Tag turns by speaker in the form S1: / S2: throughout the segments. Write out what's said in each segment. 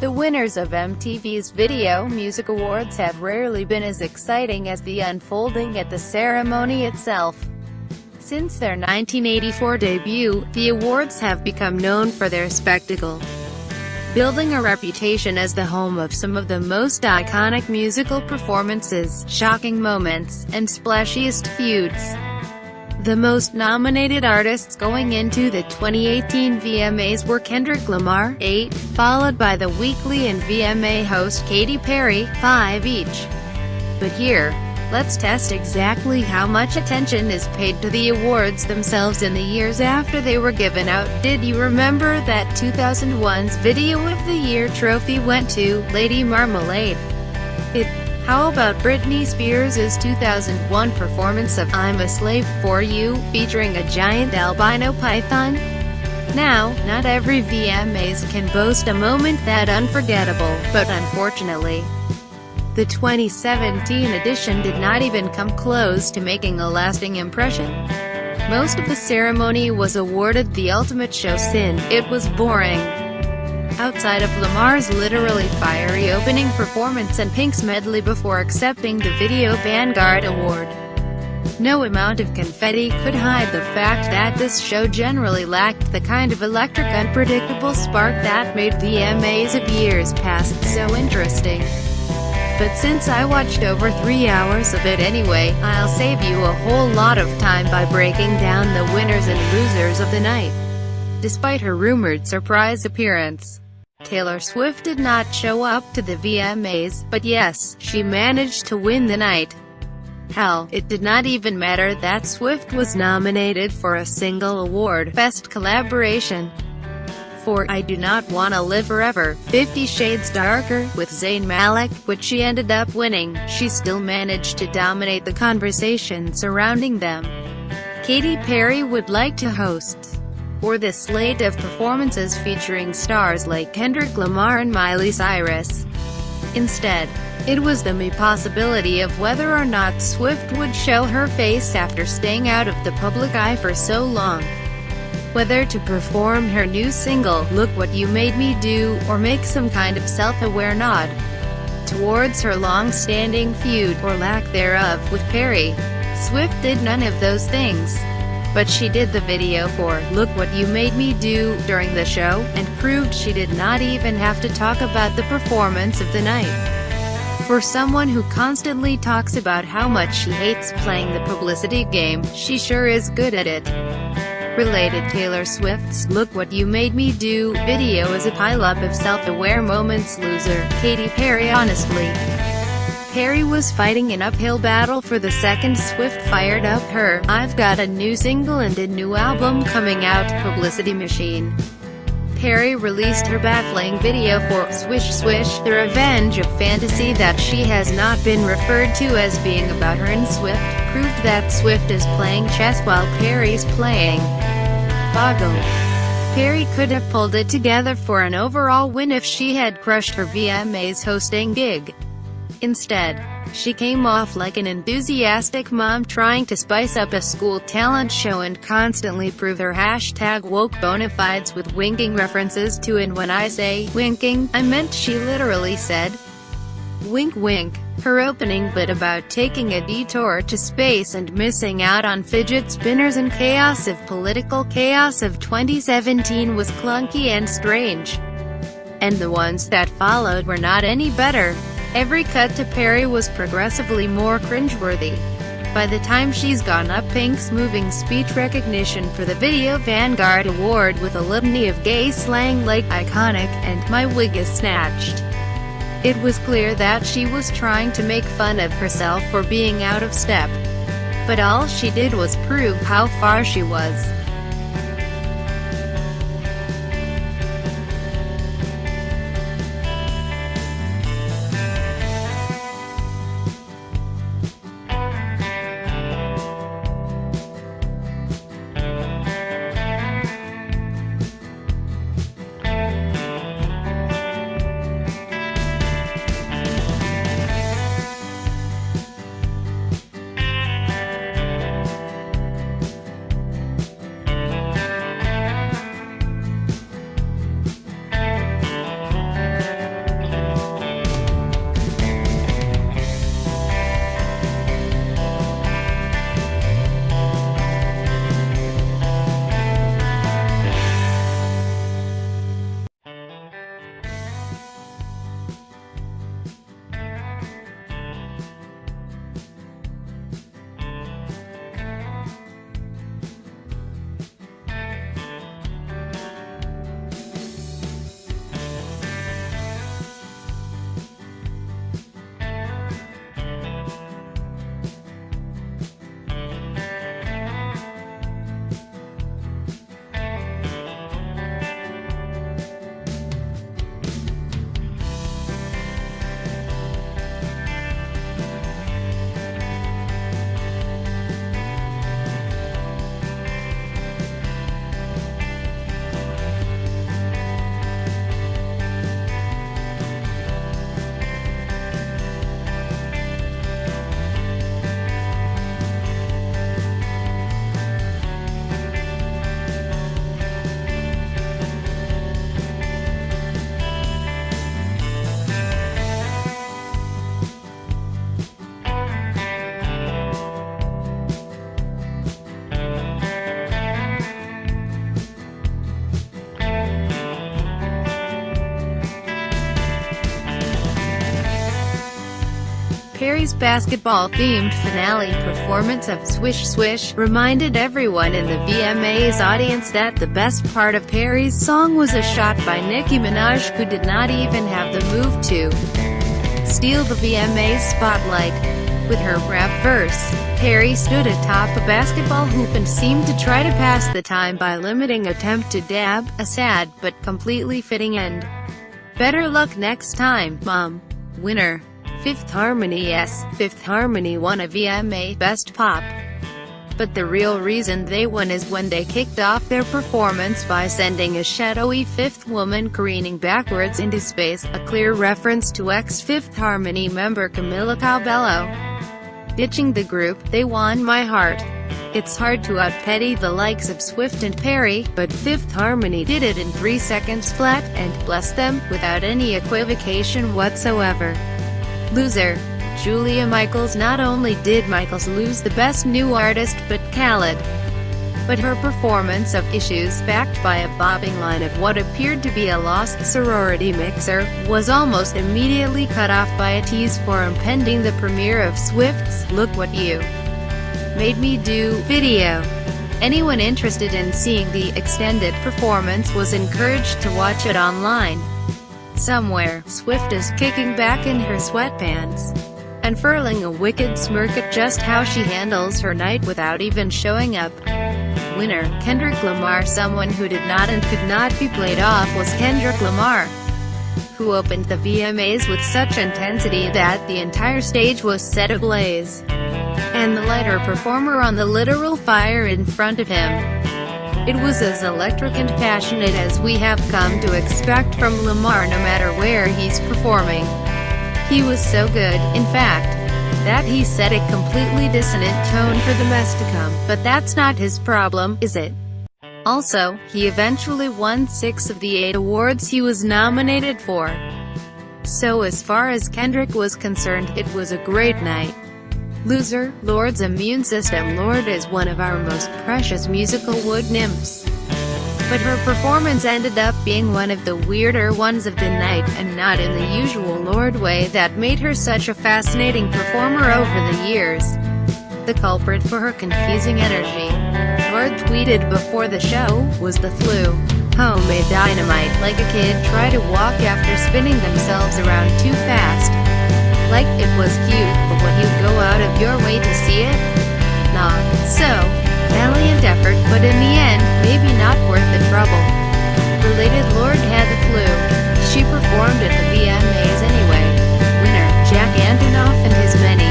S1: The winners of MTV's Video Music Awards have rarely been as exciting as the unfolding at the ceremony itself. Since their 1984 debut, the awards have become known for their spectacle, building a reputation as the home of some of the most iconic musical performances, shocking moments, and splashiest feuds. The most nominated artists going into the 2018 VMAs were Kendrick Lamar, 8, followed by the Weeknd and VMA host Katy Perry, 5 each. But here, let's test exactly how much attention is paid to the awards themselves in the years after they were given out. Did you remember that 2001's Video of the Year trophy went to Lady Marmalade? How about Britney Spears' 2001 performance of I'm a Slave for You, featuring a giant albino python? Now, not every VMAs can boast a moment that unforgettable, but unfortunately, the 2017 edition did not even come close to making a lasting impression. Most of the ceremony was awarded the ultimate show sin. It was boring. Outside of Lamar's literally fiery opening performance and Pink's medley before accepting the Video Vanguard Award, no amount of confetti could hide the fact that this show generally lacked the kind of electric, unpredictable spark that made VMAs of years past so interesting. But since I watched over 3 hours of it anyway, I'll save you a whole lot of time by breaking down the winners and losers of the night. Despite her rumored surprise appearance, Taylor Swift did not show up to the VMAs, but yes, she managed to win the night. Hell, it did not even matter that Swift was nominated for a single award, Best Collaboration, for I Do Not Wanna Live Forever, 50 Shades Darker, with Zayn Malik, which she ended up winning. She still managed to dominate the conversation surrounding them. Katy Perry would like to host, or the slate of performances featuring stars like Kendrick Lamar and Miley Cyrus. Instead, it was the possibility of whether or not Swift would show her face after staying out of the public eye for so long. Whether to perform her new single, Look What You Made Me Do, or make some kind of self-aware nod towards her long-standing feud, or lack thereof, with Perry. Swift did none of those things. But she did the video for Look What You Made Me Do during the show, and proved she did not even have to talk about the performance of the night. For someone who constantly talks about how much she hates playing the publicity game, she sure is good at it. Related, Taylor Swift's Look What You Made Me Do video is a pile-up of self-aware moments. Loser, Katy Perry. Honestly, Perry was fighting an uphill battle for the second Swift fired up her I've got a new single and a new album coming out publicity machine. Perry released her baffling video for Swish Swish, the revenge of fantasy that she has not been referred to as being about her and Swift, proved that Swift is playing chess while Perry's playing Boggle. Perry could have pulled it together for an overall win if she had crushed her VMAs hosting gig. Instead, she came off like an enthusiastic mom trying to spice up a school talent show and constantly prove her #woke bona fides with winking references to, and when I say winking, I meant she literally said wink wink. Her opening bit about taking a detour to space and missing out on fidget spinners and political chaos of 2017 was clunky and strange. And the ones that followed were not any better. Every cut to Perry was progressively more cringeworthy. By the time she's gone up Pink's moving speech recognition for the Video Vanguard Award with a litany of gay slang like iconic and my wig is snatched, it was clear that she was trying to make fun of herself for being out of step. But all she did was prove how far she was. Perry's basketball-themed finale performance of Swish Swish reminded everyone in the VMAs audience that the best part of Perry's song was a shot by Nicki Minaj, who did not even have the move to steal the VMAs spotlight. With her rap verse, Perry stood atop a basketball hoop and seemed to try to pass the time by limiting attempt to dab, a sad but completely fitting end. Better luck next time, Mom. Winner: Fifth Harmony. Yes, Fifth Harmony won a VMA Best Pop. But the real reason they won is when they kicked off their performance by sending a shadowy fifth woman careening backwards into space, a clear reference to ex-Fifth Harmony member Camila Cabello. Ditching the group, they won my heart. It's hard to out-petty the likes of Swift and Perry, but Fifth Harmony did it in 3 seconds flat, and, bless them, without any equivocation whatsoever. Loser. Julia Michaels. Not only did Michaels lose the Best New Artist but Khaled, but her performance of Issues, backed by a bobbing line of what appeared to be a lost sorority mixer, was almost immediately cut off by a tease for impending the premiere of Swift's "Look What You Made Me Do" video. Anyone interested in seeing the extended performance was encouraged to watch it online. Somewhere, Swift is kicking back in her sweatpants, unfurling a wicked smirk at just how she handles her night without even showing up. Winner: Kendrick Lamar. Someone who did not and could not be played off was Kendrick Lamar, who opened the VMAs with such intensity that the entire stage was set ablaze, and the lighter performer on the literal fire in front of him. It was as electric and passionate as we have come to expect from Lamar, no matter where he's performing. He was so good, in fact, that he set a completely dissonant tone for the mess to come, but that's not his problem, is it? Also, he eventually won 6 of the 8 awards he was nominated for. So as far as Kendrick was concerned, it was a great night. Loser. Lord's immune system. Lorde is one of our most precious musical wood nymphs, but her performance ended up being one of the weirder ones of the night, and not in the usual Lorde way that made her such a fascinating performer over the years. The culprit for her confusing energy, Lorde tweeted before the show, was the flu. Homemade dynamite, like a kid try to walk after spinning themselves around too fast. Like, it was cute, but would you go out of your way to see it? Nah. So, valiant effort, but in the end, maybe not worth the trouble. Related: Lorde had the flu. She performed at the VMAs anyway. Winner: Jack Antonoff and his many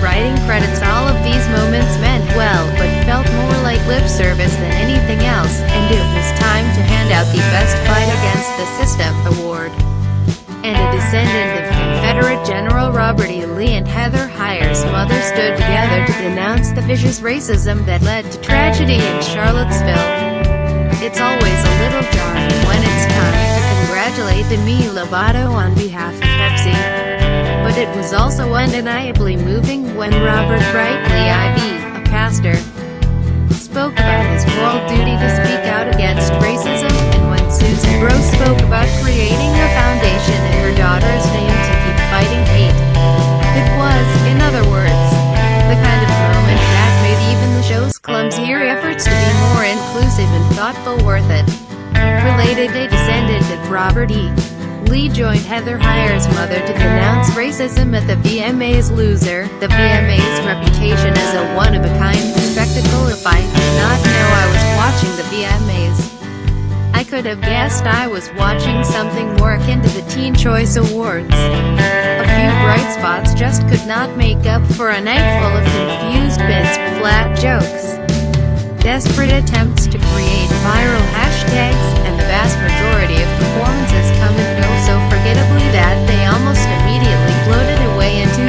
S1: writing credits. All of these moments meant well, but felt more like lip service than anything else, and it was time to hand out the Best Fight Against the System award. And a descendant of Confederate General Robert E. Lee and Heather Heyer's mother stood together to denounce the vicious racism that led to tragedy in Charlottesville. It's always a little jarring when it's time to congratulate Demi Lovato on behalf of Pepsi, but it was also undeniably moving when Robert Brightly IV, a pastor, spoke about his moral duty to speak out against racism, and when Susan Bro spoke about creating a foundation in her daughter's name to keep fighting hate. It was, in other words, the kind of moment that made even the show's clumsier efforts to be more inclusive and thoughtful worth it. Related: a descendant of Robert E. Lee joined Heather Heyer's mother to denounce racism at the VMAs. Loser. The VMAs' reputation as a one-of-a-kind spectacle. If I did not know I was watching the VMAs, I could have guessed I was watching something more akin to the Teen Choice Awards. A few bright spots just could not make up for a night full of confused bits, flat jokes, desperate attempts to create viral hashtags, and the vast majority of performances come and go so forgettably that they almost immediately floated away into